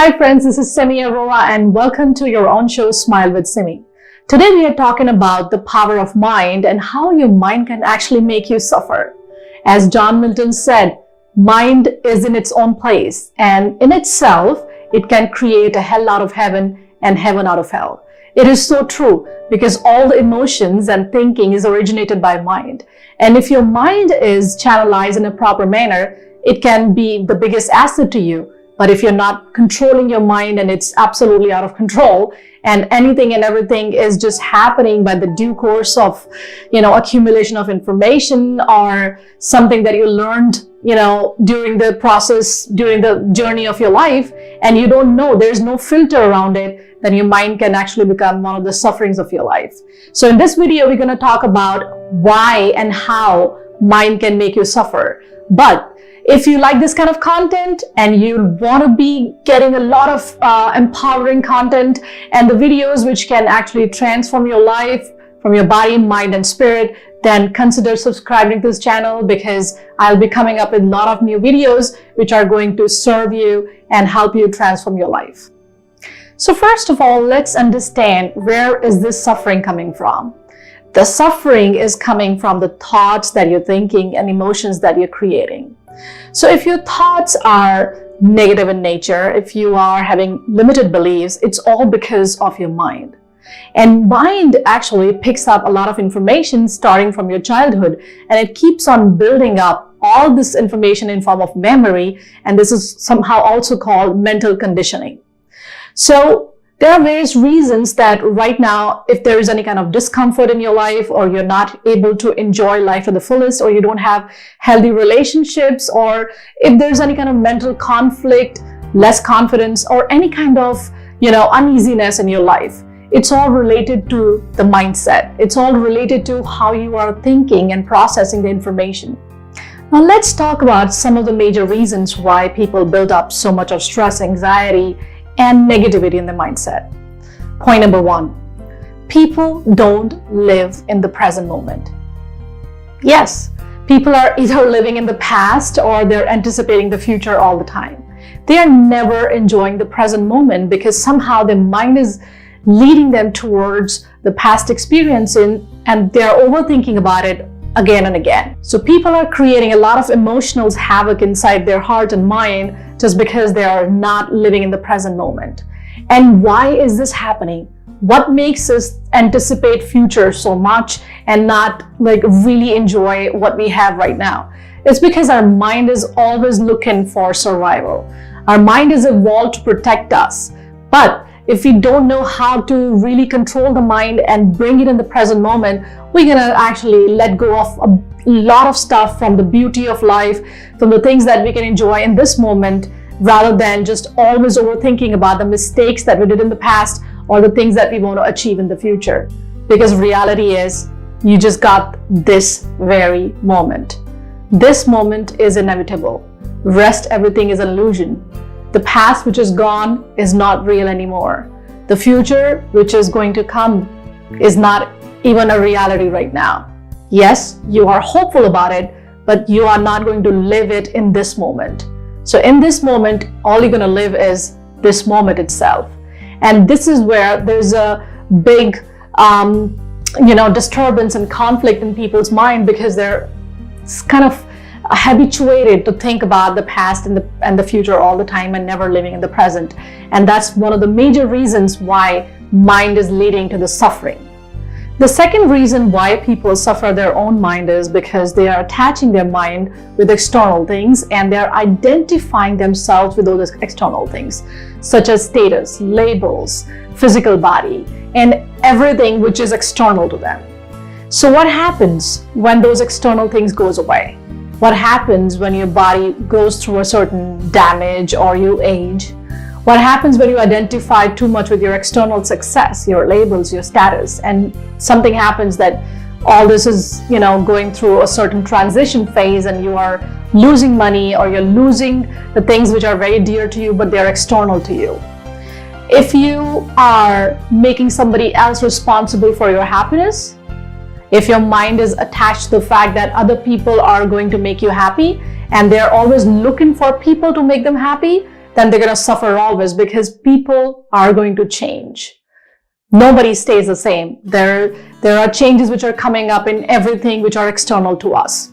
Hi friends, this is Simi Arora and welcome to your own show, Smile with Simi. Today we are talking about the power of mind and how your mind can actually make you suffer. As John Milton said, mind is in its own place and in itself, it can create a hell out of heaven and heaven out of hell. It is so true because all the emotions and thinking is originated by mind. And if your mind is channelized in a proper manner, it can be the biggest asset to you. But if you're not controlling your mind and it's absolutely out of control and anything and everything is just happening by the due course of, accumulation of information or something that you learned, during the process, during the journey of your life, and you don't know, there's no filter around it, then your mind can actually become one of the sufferings of your life. So in this video, we're going to talk about why and how mind can make you suffer. But if you like this kind of content and you want to be getting a lot of empowering content and the videos which can actually transform your life from your body, mind, and spirit, then consider subscribing to this channel because I'll be coming up with a lot of new videos which are going to serve you and help you transform your life. So first of all, let's understand where is this suffering coming from. The suffering is coming from the thoughts that you're thinking and emotions that you're creating. So if your thoughts are negative in nature, if you are having limited beliefs, it's all because of your mind. And mind actually picks up a lot of information starting from your childhood, and it keeps on building up all this information in form of memory, and this is somehow also called mental conditioning. So there are various reasons that right now, if there is any kind of discomfort in your life, or you're not able to enjoy life to the fullest, or you don't have healthy relationships, or if there's any kind of mental conflict, less confidence, or any kind of, uneasiness in your life, it's all related to the mindset. It's all related to how you are thinking and processing the information. Now let's talk about some of the major reasons why people build up so much of stress, anxiety, and negativity in the mindset. Point number one, people don't live in the present moment. Yes, people are either living in the past or they're anticipating the future all the time. They are never enjoying the present moment because somehow their mind is leading them towards the past experience and they're overthinking about it again and again. So people are creating a lot of emotional havoc inside their heart and mind just because they are not living in the present moment. And why is this happening? What makes us anticipate future so much and not really enjoy what we have right now? It's because our mind is always looking for survival. Our mind is evolved to protect us. But if we don't know how to really control the mind and bring it in the present moment, we're gonna actually let go of a lot of stuff from the beauty of life, from the things that we can enjoy in this moment, rather than just always overthinking about the mistakes that we did in the past or the things that we want to achieve in the future. Because reality is, you just got this very moment. This moment is inevitable. Rest, everything is an illusion. The past which is gone is not real anymore. The future which is going to come is not even a reality right now. Yes, you are hopeful about it, but you are not going to live it in this moment. So in this moment, all you're going to live is this moment itself. And this is where there's a big, disturbance and conflict in people's mind because they're kind of habituated to think about the past and the future all the time and never living in the present. And that's one of the major reasons why mind is leading to the suffering. The second reason why people suffer their own mind is because they are attaching their mind with external things and they're identifying themselves with those external things, such as status, labels, physical body, and everything which is external to them. So what happens when those external things goes away? What happens when your body goes through a certain damage or you age? What happens when you identify too much with your external success, your labels, your status, and something happens that all this is, going through a certain transition phase and you are losing money or you're losing the things which are very dear to you, but they're external to you. If you are making somebody else responsible for your happiness, if your mind is attached to the fact that other people are going to make you happy and they're always looking for people to make them happy, then they're going to suffer always, because people are going to change. Nobody stays the same. There are changes which are coming up in everything which are external to us.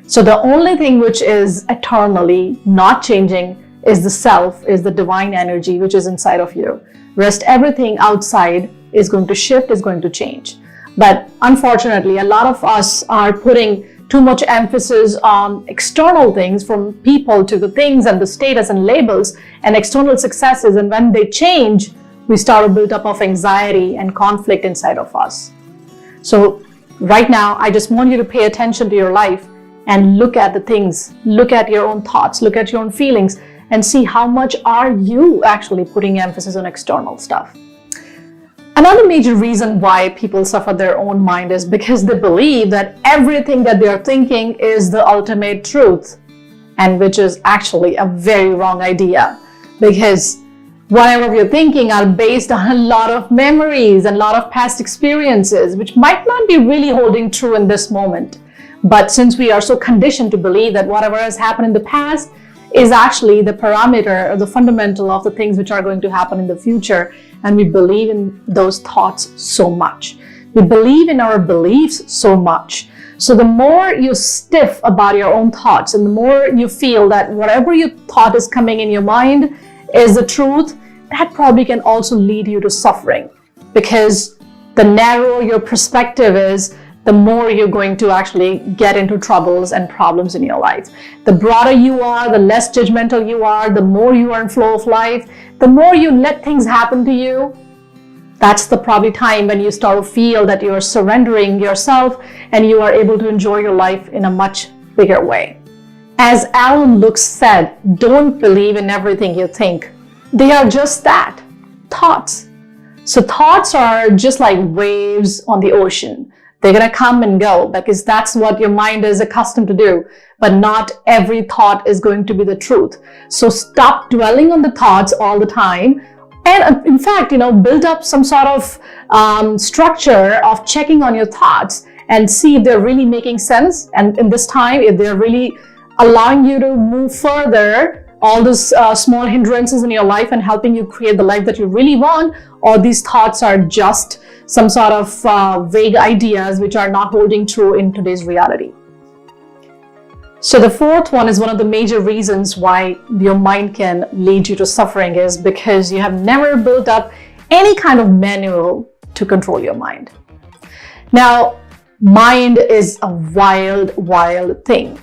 So the only thing which is eternally not changing is the self, is the divine energy which is inside of you. Rest everything outside is going to shift, is going to change. But unfortunately, a lot of us are putting too much emphasis on external things, from people to the things and the status and labels and external successes. And when they change, we start a build-up of anxiety and conflict inside of us. So right now, I just want you to pay attention to your life and look at the things, look at your own thoughts, look at your own feelings, and see how much are you actually putting emphasis on external stuff. Another major reason why people suffer their own mind is because they believe that everything that they are thinking is the ultimate truth, and which is actually a very wrong idea, because whatever you're thinking are based on a lot of memories and a lot of past experiences, which might not be really holding true in this moment. But since we are so conditioned to believe that whatever has happened in the past is actually the parameter or the fundamental of the things which are going to happen in the future, and we believe in those thoughts so much. We believe in our beliefs so much. So the more you stiff about your own thoughts, and the more you feel that whatever you thought is coming in your mind is the truth, that probably can also lead you to suffering, because the narrower your perspective is, the more you're going to actually get into troubles and problems in your life. The broader you are, the less judgmental you are, the more you are in flow of life, the more you let things happen to you. That's the probably time when you start to feel that you are surrendering yourself and you are able to enjoy your life in a much bigger way. As Alan Lux said, don't believe in everything you think. They are just that, thoughts. So thoughts are just like waves on the ocean. They're going to come and go because that's what your mind is accustomed to do. But not every thought is going to be the truth. So stop dwelling on the thoughts all the time. And in fact, build up some sort of structure of checking on your thoughts and see if they're really making sense. And in this time, if they're really allowing you to move further, all those small hindrances in your life and helping you create the life that you really want, or these thoughts are just some sort of vague ideas which are not holding true in today's reality. So the fourth one is one of the major reasons why your mind can lead you to suffering is because you have never built up any kind of manual to control your mind. Now, mind is a wild, wild thing.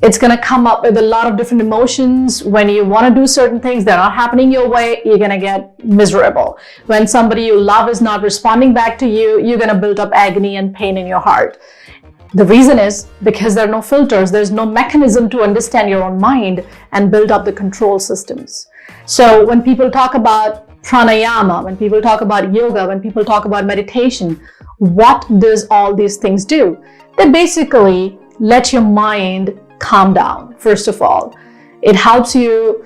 It's going to come up with a lot of different emotions. When you want to do certain things, they're not happening your way, you're going to get miserable. When somebody you love is not responding back to you, you're going to build up agony and pain in your heart. The reason is because there are no filters. There's no mechanism to understand your own mind and build up the control systems. So when people talk about pranayama, when people talk about yoga, when people talk about meditation, what does all these things do? They basically let your mind calm down. First of all, it helps you,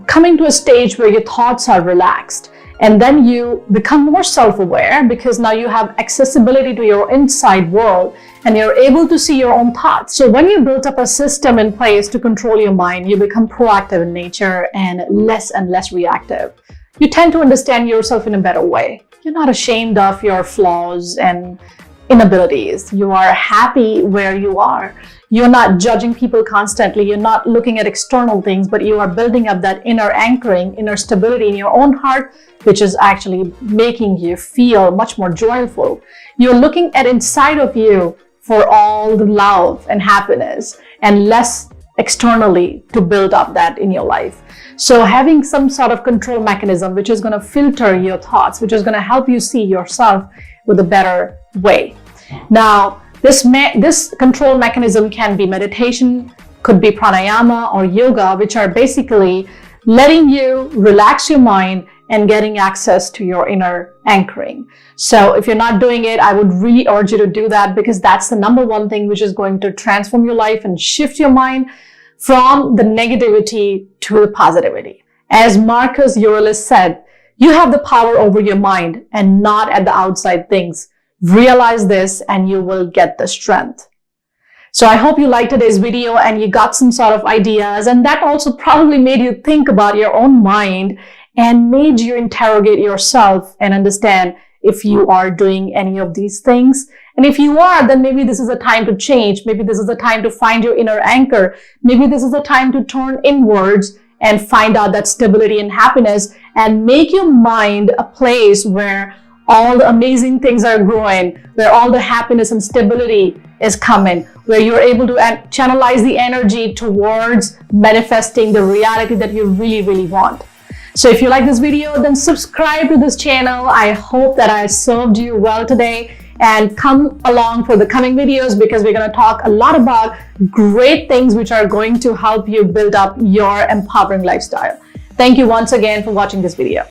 coming to a stage where your thoughts are relaxed, and then you become more self-aware because now you have accessibility to your inside world and you're able to see your own thoughts. So when you build up a system in place to control your mind, you become proactive in nature and less reactive. You tend to understand yourself in a better way. You're not ashamed of your flaws and inabilities. You are happy where you are. You're not judging people constantly. You're not looking at external things, but you are building up that inner anchoring, inner stability in your own heart, which is actually making you feel much more joyful. You're looking at inside of you for all the love and happiness and less externally to build up that in your life. So having some sort of control mechanism, which is going to filter your thoughts, which is going to help you see yourself with a better way. Now, this control mechanism can be meditation, could be pranayama or yoga, which are basically letting you relax your mind and getting access to your inner anchoring. So if you're not doing it, I would really urge you to do that, because that's the number one thing which is going to transform your life and shift your mind from the negativity to the positivity. As Marcus Aurelius said, you have the power over your mind and not at the outside things. Realize this and you will get the strength. So I hope you liked today's video and you got some sort of ideas, and that also probably made you think about your own mind and made you interrogate yourself and understand if you are doing any of these things. And if you are, then maybe this is a time to change. Maybe this is a time to find your inner anchor. Maybe this is a time to turn inwards and find out that stability and happiness and make your mind a place where all the amazing things are growing, where all the happiness and stability is coming, where you're able to channelize the energy towards manifesting the reality that you really, really want. So if you like this video, then subscribe to this channel. I hope that I served you well today, and come along for the coming videos because we're going to talk a lot about great things which are going to help you build up your empowering lifestyle. Thank you once again for watching this video.